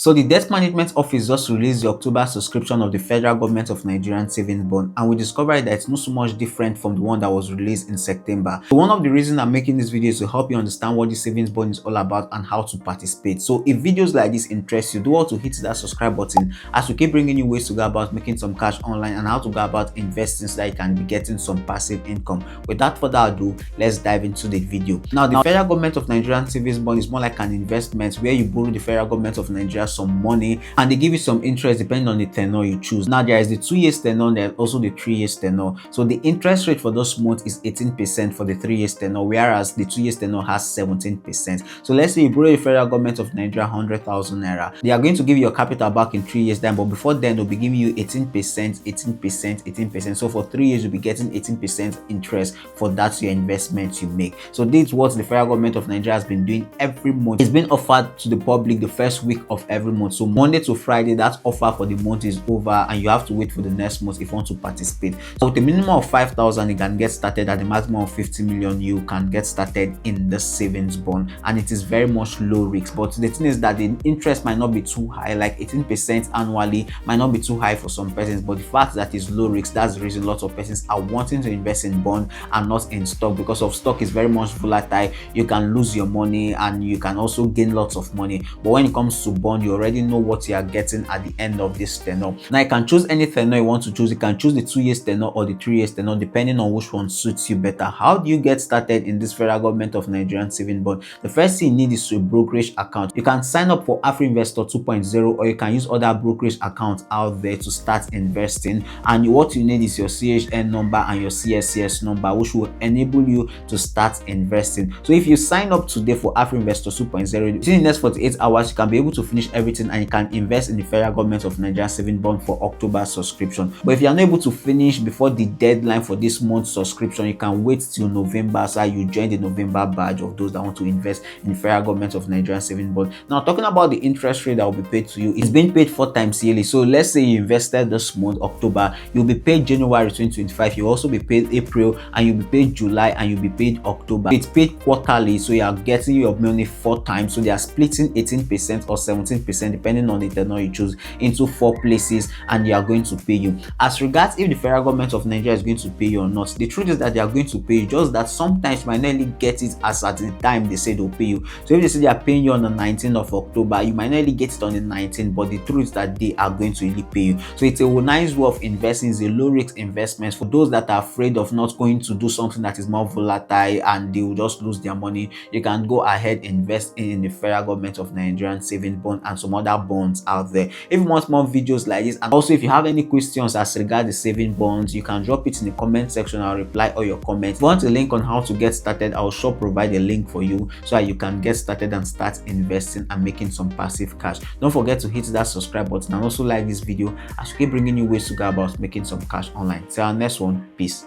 So the Debt Management Office just released the October subscription of the Federal Government of Nigerian Savings Bond, and we discovered that it's not so much different from the one that was released in September. So one of the reasons I'm making this video is to help you understand what the savings bond is all about and how to participate. So if videos like this interest you, do want to hit that subscribe button as we keep bringing you ways to go about making some cash online and how to go about investing so that you can be getting some passive income. Without further ado, let's dive into the video. Now, the Federal Government of Nigerian Savings Bond is more like an investment where you borrow the Federal Government of Nigeria some money and they give you some interest depending on the tenure you choose. Now there is the 2 years tenure, there's also the 3 years tenure. So the interest rate for those months is 18% for the 3 years tenure, whereas the 2 years tenure has 17%. So let's say you borrow the Federal Government of Nigeria 100,000 naira. They are going to give you your capital back in 3 years time, but before then they'll be giving you 18%. So for 3 years you'll be getting 18% interest for that your investment you make. So this is what the Federal Government of Nigeria has been doing every month. It's been offered to the public the first week of every month. So Monday to Friday, that offer for the month is over and you have to wait for the next month if you want to participate. So with a minimum of 5,000 you can get started. At the maximum of 50 million you can get started in the savings bond, and it is very much low risk. But the thing is that the interest might not be too high, like 18% annually might not be too high for some persons, but the fact that it's low risk, that's the reason lots of persons are wanting to invest in bond and not in stock, because of stock is very much volatile. You can lose your money and you can also gain lots of money, but when it comes to bond, you already know what you are getting at the end of this tenure. Now you can choose any tenure you want to choose. You can choose the 2 years tenure or the 3 years tenure depending on which one suits you better. How do you get started in this Federal Government of Nigerian Savings Bond? The first thing you need is a brokerage account. You can sign up for Afri Investor 2.0 or you can use other brokerage accounts out there to start investing, and what you need is your CHN number and your CSCS number, which will enable you to start investing. So if you sign up today for Afri Investor 2.0, within the next 48 hours you can be able to finish everything and you can invest in the Federal Government of Nigeria Savings Bond for October subscription. But if you are not able to finish before the deadline for this month's subscription, you can wait till November so you join the November batch of those that want to invest in the Federal Government of Nigeria Savings Bond. Now talking about the interest rate that will be paid to you, it's being paid 4 times yearly. So let's say you invested this month October, you'll be paid January 2025, you'll also be paid April, and you'll be paid July, and you'll be paid October. It's paid quarterly, so you are getting your money 4 times. So they are splitting 18% or 17% depending on the tenure you choose into 4 places, and they are going to pay you. As regards if the Federal Government of Nigeria is going to pay you or not, the truth is that they are going to pay you, just that sometimes you might not really get it as at the time they say they'll pay you. So if they say they are paying you on the 19th of October, you might not really get it on the 19th, but the truth is that they are going to really pay you. So it's a nice way of investing. It's a low risk investment for those that are afraid of not going to do something that is more volatile and they will just lose their money. You can go ahead and invest in the Federal Government of Nigerian Savings Bond and some other bonds out there. If you want more videos like this, and also if you have any questions as regards the saving bonds, you can drop it in the comment section. I'll reply all your comments. If you want a link on how to get started, I'll sure provide a link for you so that you can get started and start investing and making some passive cash. Don't forget to hit that subscribe button and also like this video as we keep bringing you ways to go about making some cash online. Till our next one, peace.